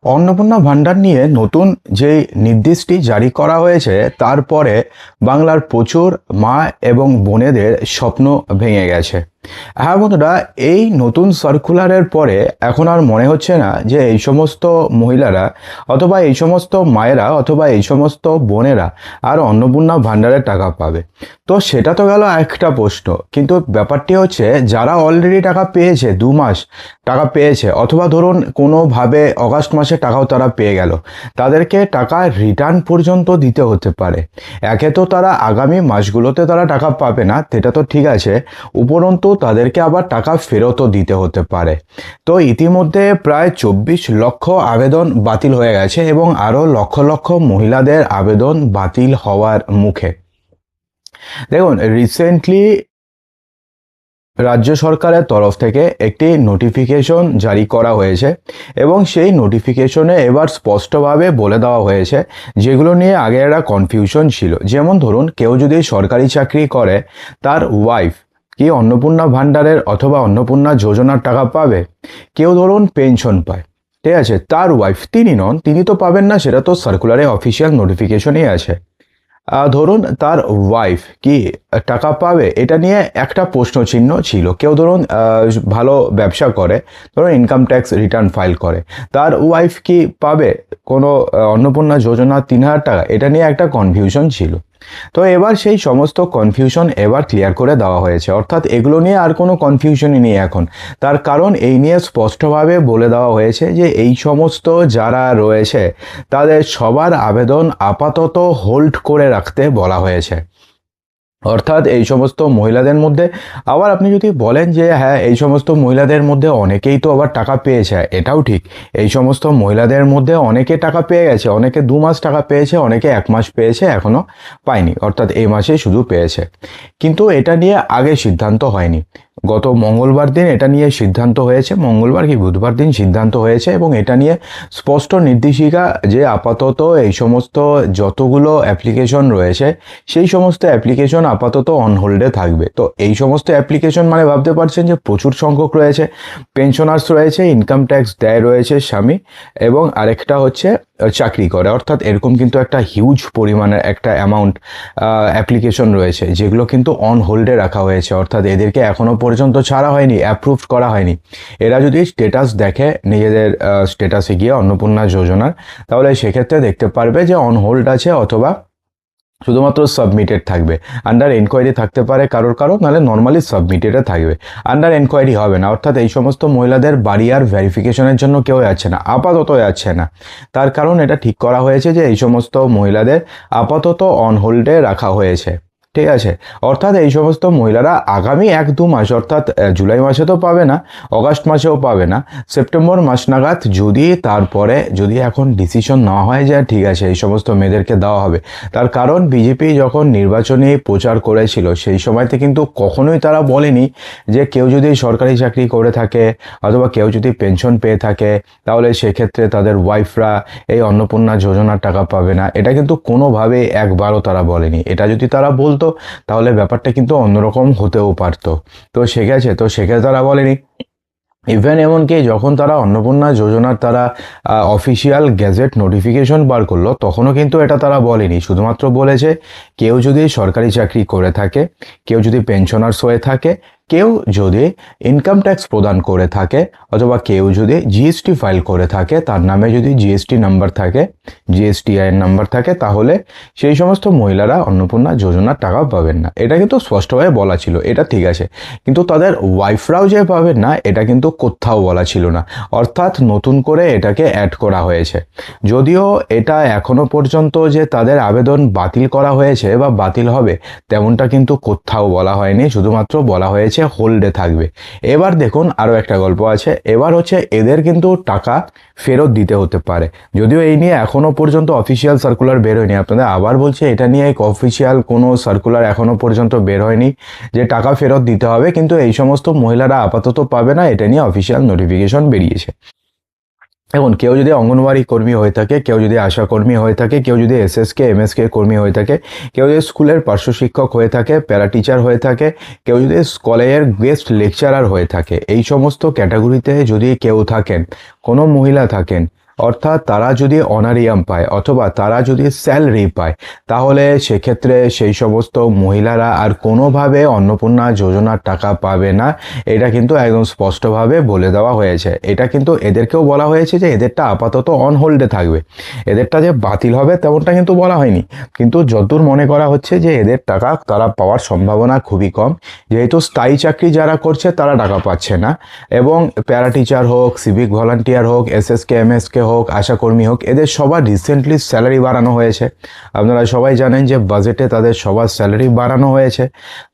অন্নপূর্ণা ভান্ডার নিয়ে নতুন যে নির্দেশটি জারি করা হয়েছে তারপরে বাংলার প্রচুর মা এবং বোনেদের স্বপ্ন ভেঙে গেছে। হ্যাঁ বন্ধুরা, এই নতুন সার্কুলারের পরে এখন আর মনে হচ্ছে না যে এই সমস্ত মহিলারা অথবা এই সমস্ত মায়েরা অথবা এই সমস্ত বোনেরা আর অন্নপূর্ণা ভান্ডারের টাকা পাবে। তো সেটা তো গেল একটা প্রশ্ন, কিন্তু ব্যাপারটি হচ্ছে যারা অলরেডি টাকা পেয়েছে 2 মাস টাকা পেয়েছে অথবা ধরুন কোনোভাবে অগাস্ট মাসে টাকাও তারা পেয়ে গেল, তাদেরকে টাকা রিটার্ন পর্যন্ত দিতে হতে পারে। একে তো তারা আগামী মাসগুলোতে তারা টাকা পাবে না, সেটা তো ঠিক আছে, উপরন্তু তাদেরকে আবার টাকা ফেরতও দিতে হতে পারে। তো ইতিমধ্যে প্রায় 24 লক্ষ আবেদন বাতিল হয়ে গেছে এবং আরও লক্ষ লক্ষ মহিলাদের আবেদন বাতিল হওয়ার মুখে। দেখুন, রিসেন্টলি রাজ্য সরকারের তরফ থেকে একটি নোটিফিকেশন জারি করা হয়েছে এবং সেই নোটিফিকেশনে এবার স্পষ্টভাবে বলে দেওয়া হয়েছে যেগুলো নিয়ে আগে একটা কনফিউশন ছিল। যেমন ধরুন, কেউ যদি সরকারি চাকরি করে তার ওয়াইফ কি অন্নপূর্ণা ভান্ডারের অথবা অন্নপূর্ণা যোজনার টাকা পাবে? কেউ ধরুন পেনশন পায়, ঠিক আছে, তার ওয়াইফ তিনি নন, তিনি তো পাবেন না, সেটা তো সার্কুলারে অফিসিয়াল নোটিফিকেশনই আছে। ধরুন তার ওয়াইফ কি টাকা পাবে, এটা নিয়ে একটা প্রশ্ন চিহ্ন ছিল। কেউ ধরুন ভালো ব্যবসা করে, ধরুন ইনকাম ট্যাক্স রিটার্ন ফাইল করে, তার ওয়াইফ কি পাবে কোনো অন্নপূর্ণা যোজনা 3,000 টাকা, এটা নিয়ে একটা কনফিউশন ছিল। তো এবার সেই সমস্ত কনফিউশন এবার ক্লিয়ার করে দেওয়া হয়েছে, অর্থাৎ এগুলো নিয়ে আর কোনো কনফিউশনই নেই এখন। তার কারণ এই নিয়ে স্পষ্টভাবে বলে দেওয়া হয়েছে যে এই সমস্ত যারা রয়েছে তাদের সবার আবেদন আপাতত হোল্ড করে রাখতে বলা হয়েছে। অর্থাৎ এই সমস্ত মহিলাদের মধ্যে আবার আপনি যদি বলেন যে হ্যাঁ, এই সমস্ত মহিলাদের মধ্যে অনেকেই তো আবার টাকা পেয়েছে, এটাও ঠিক। এই সমস্ত মহিলাদের মধ্যে অনেকে টাকা পেয়ে গেছে, অনেকে 2 মাস টাকা পেয়েছে, অনেকে 1 মাস পেয়েছে, এখনো পায়নি, অর্থাৎ এই মাসে শুধু পেয়েছে। কিন্তু এটা নিয়ে আগে সিদ্ধান্ত হয়নি। গত মঙ্গলবার দিন এটা নিয়ে সিদ্ধান্ত হয়েছে, মঙ্গলবার কি বুধবার দিন সিদ্ধান্ত হয়েছে এবং এটা নিয়ে স্পষ্ট নির্দেশিকা যে আপাতত এই সমস্ত যতগুলো অ্যাপ্লিকেশন রয়েছে সেই সমস্ত অ্যাপ্লিকেশন আপাতত অন হোল্ডে থাকবে। তো এই সমস্ত অ্যাপ্লিকেশন মানে ভাবতে পারছেন যে প্রচুর সংখ্যক রয়েছে। পেনশনার্স রয়েছে, ইনকাম ট্যাক্স দেয় রয়েছে স্বামী, এবং আরেকটা হচ্ছে চাকরি করে, অর্থাৎ এরকম কিন্তু একটা হিউজ পরিমাণের একটা অ্যামাউন্ট অ্যাপ্লিকেশন রয়েছে যেগুলো কিন্তু অন হোল্ডে রাখা হয়েছে, অর্থাৎ এদেরকে এখনও পর্যন্ত ছাড়া হয়নি, অ্যাপ্রুভ করা হয়নি। এরা যদি স্টেটাস দেখে নিজেদের স্টেটাসে গিয়ে অন্নপূর্ণা যোজনার, তাহলে সেক্ষেত্রে দেখতে পারবে যে অন হোল্ড আছে অথবা শুধুমাত্র সাবমিটেড থাকবে। আন্ডার এনকোয়ারি থাকতে পারে কারোর নাহলে নর্মালি সাবমিটেডে থাকবে, আন্ডার এনকোয়ারি হবে না। অর্থাৎ এই সমস্ত মহিলাদের বাড়ি আর ভেরিফিকেশনের জন্য কেউ যাচ্ছে না, আপাতত যাচ্ছে না। তার কারণ এটা ঠিক করা হয়েছে যে এই সমস্ত মহিলাদের আপাতত অন হোল্ডে রাখা হয়েছে, ঠিক আছে। অর্থাৎ এই সমস্ত মহিলারা আগামী 1-2 মাস, অর্থাৎ জুলাই মাসে তো পাবে না, অগাস্ট মাসেও পাবে না, সেপ্টেম্বর মাস নাগাদ যদি তারপরে যদি এখন ডিসিশন নেওয়া হয় যে ঠিক আছে এই সমস্ত মেয়েদেরকে দেওয়া হবে। তার কারণ বিজেপি যখন নির্বাচনী প্রচার করেছিল সেই সময়তে কিন্তু কখনোই তারা বলেনি যে কেউ যদি সরকারি চাকরি করে থাকে অথবা কেউ যদি পেনশন পেয়ে থাকে তাহলে সেক্ষেত্রে তাদের ওয়াইফরা এই অন্নপূর্ণা যোজনার টাকা পাবে না। এটা কিন্তু কোনোভাবে একবারও তারা বলেনি। এটা যদি তারা বলতো তাহলে ব্যাপারটা কিন্তু অন্যরকম হতেও পারতো। তো সেক্ষেত্রে তারা বলেনি। ইভেন এমনকি যখন তারা অন্নপূর্ণা যোজনার তারা অফিসিয়াল গ্যাজেট নোটিফিকেশন বার করলো তখনও কিন্তু এটা তারা বলেনি, শুধুমাত্র বলেছে কেউ যদি সরকারি চাকরি করে থাকে, কেউ যদি পেনশনার্স হয়ে থাকে, কেউ যদি ইনকাম ট্যাক্স প্রদান করে থাকে, অথবা কেউ যদি জিএসটি ফাইল করে থাকে, তার নামে যদি জিএসটি নাম্বার থাকে, জিএসটিআইএন নাম্বার থাকে, তাহলে সেই সমস্ত মহিলারা অন্নপূর্ণা যোজনার টাকা পাবেন না। এটা কিন্তু স্পষ্টভাবে বলা ছিল, এটা ঠিক আছে। কিন্তু তাদের ওয়াইফরাও যে পাবেন না এটা কিন্তু কোথাও বলা ছিল না, অর্থাৎ নতুন করে এটাকে অ্যাড করা হয়েছে। যদিও এটা এখনো পর্যন্ত যে তাদের আবেদন বাতিল করা হয়েছে বা বাতিল হবে তেমনটা কিন্তু কোথাও বলা হয়নি, শুধুমাত্র বলা হয়েছে হোল্ডে থাকবে। এবার দেখুন আরও একটা গল্প আছে, এবার হচ্ছে এদের কিন্তু টাকা ফেরত দিতে হতে পারে। যদিও এই নিয়ে এখনো পর্যন্ত অফিসিয়াল সার্কুলার বের হয়নি, আপনাদের আবার বলছে এটা নিয়ে এক অফিসিয়াল কোনো সার্কুলার এখনো পর্যন্ত বের হয়নি যে টাকা ফেরত দিতে হবে, কিন্তু এই সমস্ত মহিলারা আপাতত পাবে না, এটা নিয়ে অফিসিয়াল নোটিফিকেশন বেরিয়েছে। এখন কেউ যদি অঙ্গনওয়াড়ি কর্মী হয়ে থাকে, কেউ যদি আশা কর্মী হয়ে থাকে, কেউ যদি এসএসকে এমএসকে কর্মী হয়ে থাকে, কেউ যদি স্কুলের পার্শ্ব শিক্ষক হয়ে থাকে, প্যারা টিচার হয়ে থাকে, কেউ যদি কলেজের গেস্ট লেকচারার হয়ে থাকে, এই সমস্ত ক্যাটাগরিতে যদি কেউ থাকেন, কোনো মহিলা থাকেন, অর্থাৎ তারা যদি অনারিয়াম পায় অথবা তারা যদি স্যালারি পায়, তাহলে সেক্ষেত্রে সেই সমস্ত মহিলারা আর কোনোভাবে অন্নপূর্ণা যোজনার টাকা পাবে না। এটা কিন্তু একদম স্পষ্টভাবে বলে দেওয়া হয়েছে। এটা কিন্তু এদেরকেও বলা হয়েছে যে এদেরটা আপাতত অন হোল্ডে থাকবে, এদেরটা যে বাতিল হবে তেমনটা কিন্তু বলা হয়নি। কিন্তু যতদূর মনে করা হচ্ছে যে এদের টাকা তারা পাওয়ার সম্ভাবনা খুবই কম, যেহেতু স্থায়ী চাকরি যারা করছে তারা টাকা পাচ্ছে না, এবং প্যারা টিচার হোক, সিভিক ভলান্টিয়ার হোক, এসএসকে এমএসকে হোক, আশাকর্মী হোক, এদের সবার রিসেন্টলি স্যালারি বাড়ানো হয়েছে। আপনারা সবাই জানেন যে বাজেটে তাদের সবার স্যালারি বাড়ানো হয়েছে।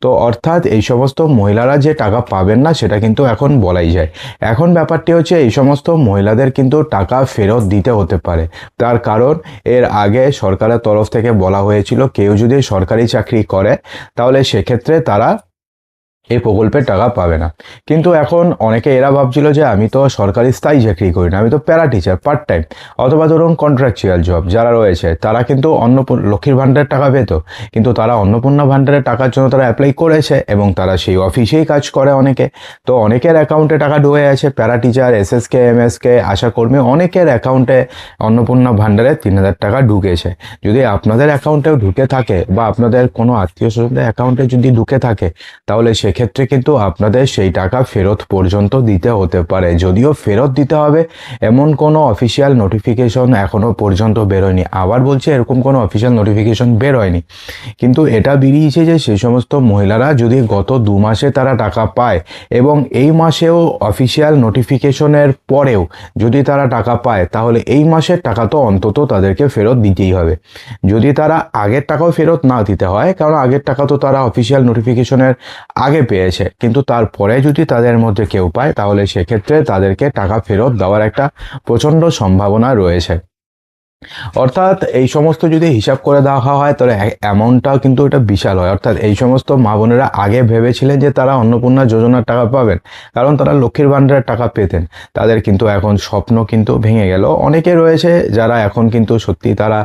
তো অর্থাৎ এই সমস্ত মহিলারা যে টাকা পাবেন না সেটা কিন্তু এখন বলাই যায়। এখন ব্যাপারটি হচ্ছে এই সমস্ত মহিলাদের কিন্তু টাকা ফেরত দিতে হতে পারে। তার কারণ এর আগে সরকারের তরফ থেকে বলা হয়েছিল কেউ যদি সরকারি চাকরি করে তাহলে সেক্ষেত্রে তারা এই প্রকল্পের টাকা পাবে না। কিন্তু এখন অনেকে এরা ভাবছিল যে আমি তো সরকারি স্থায়ী চাকরি করি না, আমি তো প্যারা টিচার পার্ট টাইম, অথবা ধরুন কন্ট্রাকচুয়াল জব যারা রয়েছে তারা কিন্তু লক্ষ্মীর ভাণ্ডারের টাকা পেত, কিন্তু তারা অন্নপূর্ণা ভাণ্ডারের টাকার জন্য তারা অ্যাপ্লাই করেছে এবং তারা সেই অফিসেই কাজ করে অনেকে। তো অনেকের অ্যাকাউন্টে টাকা ঢুকে আছে, প্যারা টিচার, এসএসকে এমএসকে, আশাকর্মী, অনেকের অ্যাকাউন্টে অন্নপূর্ণা ভাণ্ডারে 3,000 টাকা ঢুকেছে। যদি আপনাদের অ্যাকাউন্টেও ঢুকে থাকে বা আপনাদের কোনো আত্মীয় স্বজনদের অ্যাকাউন্টে যদি ঢুকে থাকে, তাহলে সেক্ষেত্রে কিন্তু আপনাদের সেই টাকা ফেরত পর্যন্ত দিতে হতে পারে। যদিও ফেরত দিতে হবে এমন কোনো অফিসিয়াল নোটিফিকেশন এখনও পর্যন্ত বেরোয়নি। আবার বলছে এরকম কোনো অফিসিয়াল নোটিফিকেশন বেরোয়নি, কিন্তু এটা বেরিয়েছে যে সেই সমস্ত মহিলারা যদি গত 2 মাসে তারা টাকা পায় এবং এই মাসেও অফিসিয়াল নোটিফিকেশনের পরেও যদি তারা টাকা পায়, তাহলে এই মাসের টাকা তো অন্তত তাদেরকে ফেরত দিতেই হবে। যদি তারা আগের টাকাও ফেরত না দিতে হয়, কারণ আগের টাকা তো তারা অফিসিয়াল নোটিফিকেশনের আগে পেয়েছে, কিন্তু তারপরে যদি তাদের মধ্যে কেউ পায় তাহলে সেক্ষেত্রে তাদেরকে টাকা ফেরত দেওয়ার একটা প্রচণ্ড সম্ভাবনা রয়েছে। অর্থাৎ এই সমস্ত যদি হিসাব করে দেওয়া হয় তাহলে অ্যামাউন্টটাও কিন্তু এটা বিশাল হয়। অর্থাৎ এই সমস্ত মা বোনেরা আগে ভেবেছিলেন যে তারা অন্নপূর্ণা যোজনার টাকা পাবেন, কারণ তারা লক্ষ্মীর ভাণ্ডারের টাকা পেতেন, তাদের কিন্তু এখন স্বপ্ন কিন্তু ভেঙে গেল। অনেকে রয়েছে যারা এখন কিন্তু সত্যি তারা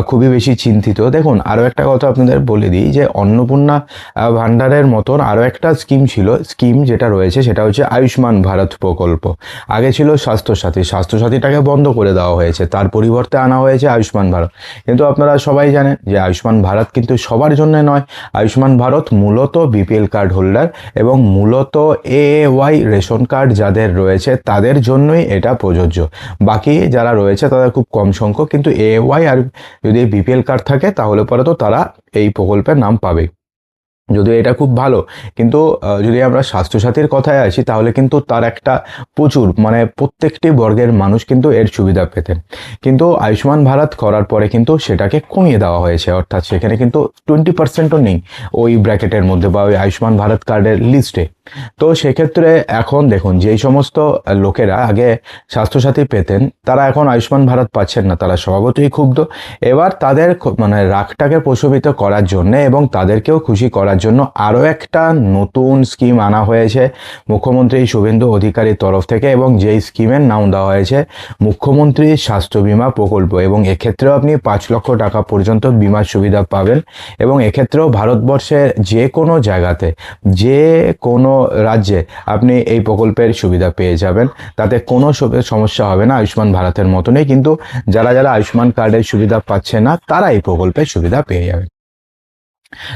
খুবই বেশি চিন্তিত। দেখুন, আরও একটা কথা আপনাদের বলে দিই যে অন্নপূর্ণা ভাণ্ডারের মতন আরও একটা স্কিম যেটা রয়েছে সেটা হচ্ছে আয়ুষ্মান ভারত প্রকল্প। আগে ছিল স্বাস্থ্যসাথীটাকে বন্ধ করে দেওয়া হয়েছে, তার পরিবর্তে আনা হয়েছে আয়ুষ্মান ভারত। কিন্তু আপনারা সবাই জানেন যে আয়ুষ্মান ভারত কিন্তু সবার জন্য নয়। আয়ুষ্মান ভারত মূলত বিপিএল কার্ড হোল্ডার এবং মূলত এওয়াই রেশন কার্ড যাদের রয়েছে তাদের জন্যই এটা প্রযোজ্য। বাকি যারা রয়েছে তাদের খুব কম সংখ্যক, কিন্তু এওয়াই আর যদি বিপিএল কার্ড থাকে তাহলে পরে তো তারা এই প্রকল্পের নাম পাবে। যদিও এটা খুব ভালো, কিন্তু যদি আমরা স্বাস্থ্যসাথীর কথায় আসি তাহলে কিন্তু তার একটা প্রচুর প্রত্যেকটি বর্গের মানুষ কিন্তু এর সুবিধা পেতেন। কিন্তু আয়ুষ্মান ভারত করার পরে কিন্তু সেটাকে কমিয়ে দেওয়া হয়েছে, অর্থাৎ সেখানে কিন্তু 20%ও নেই ওই ব্র্যাকেটের মধ্যে বা ওই আয়ুষ্মান ভারত কার্ডের লিস্টে। তো সেক্ষেত্রে এখন দেখুন, যেই সমস্ত লোকেরা আগে স্বাস্থ্যসাথী পেতেন তারা এখন আয়ুষ্মান ভারত পাচ্ছেন না, তারা স্বভাবতই ক্ষুব্ধ। এবার তাদের রাগটাকে প্রশমিত করার জন্য এবং তাদেরকেও খুশি করার জন্য আরও একটা নতুন স্কিম আনা হয়েছে মুখ্যমন্ত্রী শুভেন্দু অধিকারীর তরফ থেকে, এবং যেই স্কিমের নাম দেওয়া হয়েছে মুখ্যমন্ত্রী স্বাস্থ্য বিমা প্রকল্প। এবং এক্ষেত্রেও আপনি 5 লক্ষ টাকা পর্যন্ত বিমার সুবিধা পাবেন, এবং এক্ষেত্রেও ভারতবর্ষের যে কোনো জায়গাতে যে কোনো রাজ্যে আপনি এই প্রকল্পের সুবিধা পেয়ে যাবেন, তাতে কোনো সমস্যা হবে না। আয়ুষ্মান ভারতের মতনই কিন্তু যারা আয়ুষ্মান কার্ডের সুবিধা পাচ্ছে না তারা এই প্রকল্পের সুবিধা পেয়ে যাবে।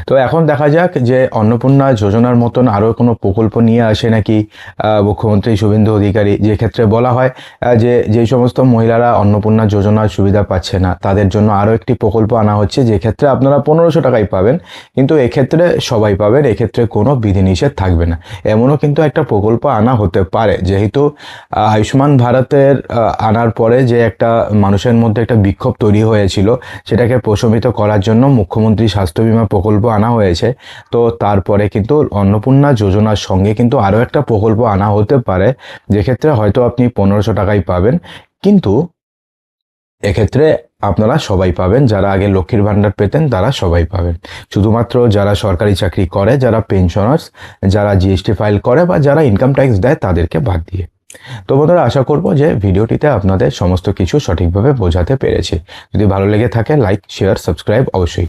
তো এখন দেখা যাক যে অন্নপূর্ণা যোজনার মতন আরও কোনো প্রকল্প নিয়ে আসে নাকি মুখ্যমন্ত্রী শুভেন্দু অধিকারী, যে ক্ষেত্রে বলা হয় যে যেই সমস্ত মহিলারা অন্নপূর্ণা যোজনার সুবিধা পাচ্ছে না তাদের জন্য আরও একটি প্রকল্প আনা হচ্ছে, যে ক্ষেত্রে আপনারা 1500 টাকাই পাবেন, কিন্তু এক্ষেত্রে সবাই পাবেন, এক্ষেত্রে কোনো বিধিনিষেধ থাকবে না। এমনও কিন্তু একটা প্রকল্প আনা হতে পারে, যেহেতু আয়ুষ্মান ভারতের আনার পরে যে একটা মানুষের মধ্যে একটা বিক্ষোভ তৈরি হয়েছিল সেটাকে প্রশমিত করার জন্য মুখ্যমন্ত্রী স্বাস্থ্য বিমা প্রকল্প আনা হয়েছে। তো তারপরে কিন্তু অন্নপূর্ণা যোজনার সঙ্গে কিন্তু আরও একটা প্রকল্প আনা হতে পারে, যেক্ষেত্রে হয়তো আপনি 1500 টাকাই পাবেন, কিন্তু এক্ষেত্রে আপনারা সবাই পাবেন। যারা আগে লক্ষ্মীর ভাণ্ডার পেতেন তারা সবাই পাবেন, শুধুমাত্র যারা সরকারি চাকরি করে, যারা পেনশনার্স, যারা জিএসটি ফাইল করে বা যারা ইনকাম ট্যাক্স দেয় তাদেরকে বাদ দিয়ে। তো বন্ধুরা, আশা করব যে ভিডিওটিতে আপনাদের সমস্ত কিছু সঠিকভাবে বোঝাতে পেরেছি। যদি ভালো লেগে থাকে লাইক, শেয়ার, সাবস্ক্রাইব অবশ্যই।